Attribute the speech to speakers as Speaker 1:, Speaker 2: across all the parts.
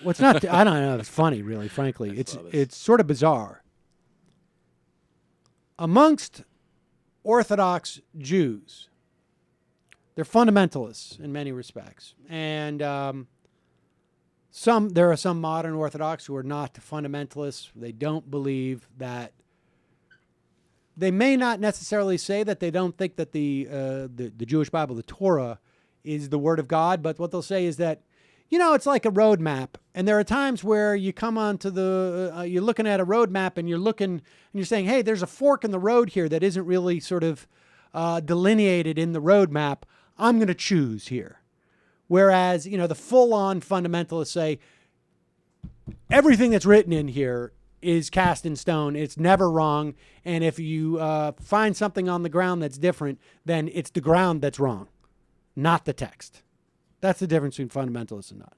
Speaker 1: Well, it's not. I don't know. It's funny, really. Frankly, it's sort of bizarre. Amongst Orthodox Jews, they're fundamentalists in many respects, and there are some modern Orthodox who are not fundamentalists. They don't believe that. They may not necessarily say that they don't think that the Jewish Bible, the Torah, is the Word of God, but what they'll say is that, it's like a road map, and there are times where you come onto you're looking at a road map, and you're looking, and you're saying, hey, there's a fork in the road here that isn't really sort of delineated in the road map. I'm going to choose here. Whereas, the full-on fundamentalists say, everything that's written in here is cast in stone. It's never wrong. And if you find something on the ground that's different, then it's the ground that's wrong, not the text. That's the difference between fundamentalists and not.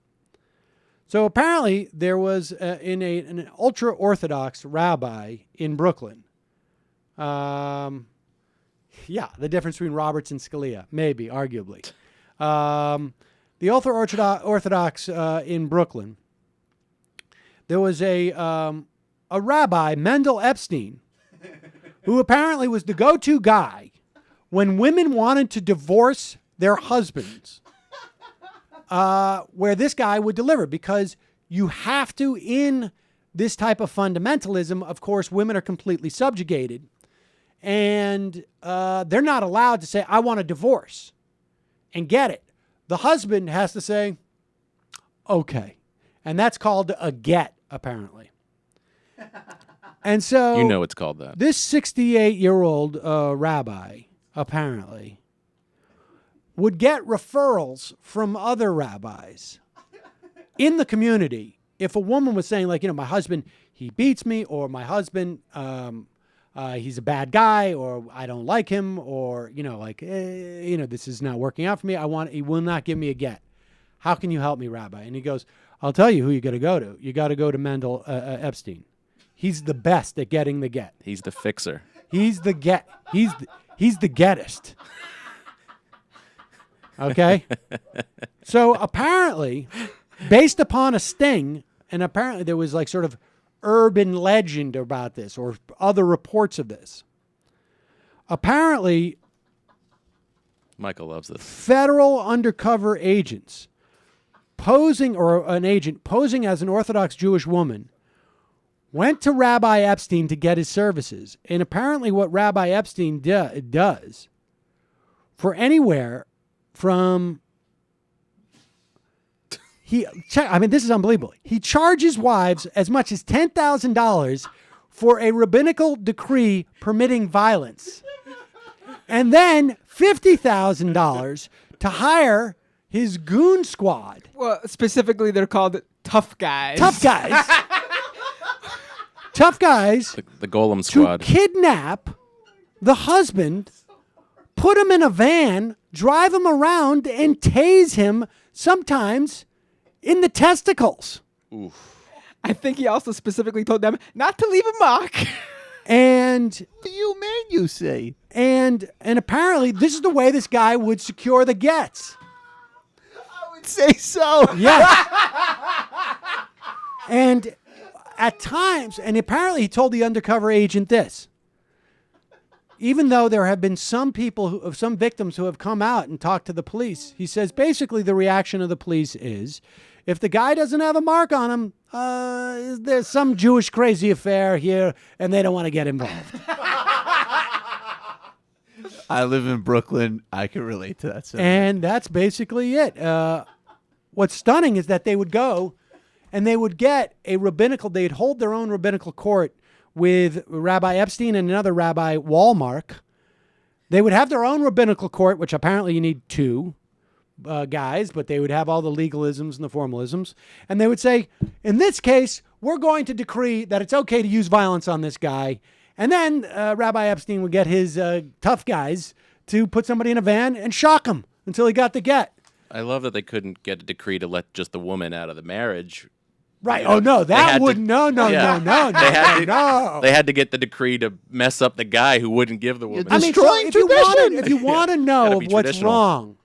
Speaker 1: So apparently there was an ultra-Orthodox rabbi in Brooklyn. The difference between Roberts and Scalia, maybe, arguably. The ultra-Orthodox in Brooklyn, there was a rabbi, Mendel Epstein, who apparently was the go-to guy when women wanted to divorce their husbands, where this guy would deliver, because you have to, in this type of fundamentalism, of course, women are completely subjugated, and they're not allowed to say, I want a divorce, and get it. The husband has to say, okay. And that's called a get, apparently. And so
Speaker 2: it's called that.
Speaker 1: This 68-year-old rabbi, apparently, would get referrals from other rabbis in the community. If a woman was saying, like, my husband, he beats me, or my husband, he's a bad guy, or I don't like him, or, this is not working out for me. He will not give me a get. How can you help me, Rabbi? And he goes, I'll tell you who you got to go to. You got to go to Mendel Epstein. He's the best at getting the get.
Speaker 2: He's the fixer.
Speaker 1: He's the get. He's the gettist. Okay? So apparently, based upon a sting, and apparently there was like sort of urban legend about this, or other reports of this. Apparently,
Speaker 2: Michael loves this.
Speaker 1: Federal undercover agents an agent posing as an Orthodox Jewish woman went to Rabbi Epstein to get his services. And apparently what Rabbi Epstein does for anywhere from... this is unbelievable. He charges wives as much as $10,000 for a rabbinical decree permitting violence. And then $50,000 to hire his goon squad.
Speaker 3: Well, specifically, they're called tough guys.
Speaker 1: Tough guys. Tough guys.
Speaker 2: The Golem squad.
Speaker 1: To kidnap the husband, put him in a van, drive him around, and tase him, sometimes in the testicles.
Speaker 2: Oof.
Speaker 3: I think he also specifically told them not to leave a mark.
Speaker 1: And
Speaker 4: what do you mean, you say?
Speaker 1: And apparently this is the way this guy would secure the gets.
Speaker 4: I would say so.
Speaker 1: Yeah. And at times, and apparently he told the undercover agent this. Even though there have been some victims who have come out and talked to the police, he says basically the reaction of the police is, if the guy doesn't have a mark on him, there's some Jewish crazy affair here, and they don't want to get involved.
Speaker 4: I live in Brooklyn. I can relate to that.
Speaker 1: And that's basically it. What's stunning is that they would go, and they would get they'd hold their own rabbinical court with Rabbi Epstein and another Rabbi Walmark. They would have their own rabbinical court, which apparently you need two guys, but they would have all the legalisms and the formalisms. And they would say, in this case, we're going to decree that it's okay to use violence on this guy. And then Rabbi Epstein would get his tough guys to put somebody in a van and shock him until he got the get.
Speaker 2: I love that they couldn't get a decree to let just the woman out of the marriage.
Speaker 1: Right. You know, oh, no, that would, no.
Speaker 2: They had to get the decree to mess up the guy who wouldn't give the woman.
Speaker 1: I mean, so if you want to know what's wrong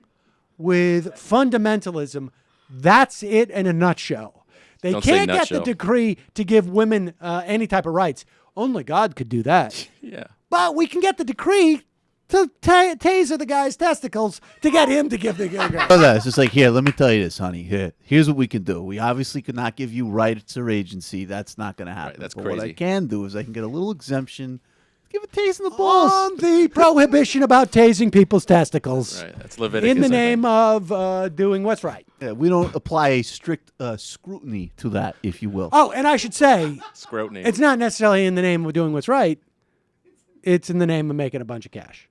Speaker 1: with fundamentalism, that's it in a nutshell. They
Speaker 2: Don't say
Speaker 1: can't get the
Speaker 2: nutshell.
Speaker 1: decree to give women any type of rights. Only God could do that.
Speaker 2: Yeah.
Speaker 1: But we can get the decree to taser the guy's testicles to get him to give the guy.
Speaker 4: Oh, it's just like, here, let me tell you this, honey. Here's what we can do. We obviously could not give you rights or agency. That's not going to happen.
Speaker 2: Right, that's
Speaker 4: but what I
Speaker 2: crazy.
Speaker 4: can do is I can get a little exemption. Give a tase in the balls.
Speaker 1: On the prohibition about tasing people's testicles.
Speaker 2: Right. That's Leviticus.
Speaker 1: In the
Speaker 2: I think.
Speaker 1: name of doing what's right.
Speaker 4: Yeah, we don't apply a strict scrutiny to that, if you will.
Speaker 1: Oh, and I should say,
Speaker 2: Scrutiny.
Speaker 1: it's not necessarily in the name of doing what's right. It's in the name of making a bunch of cash.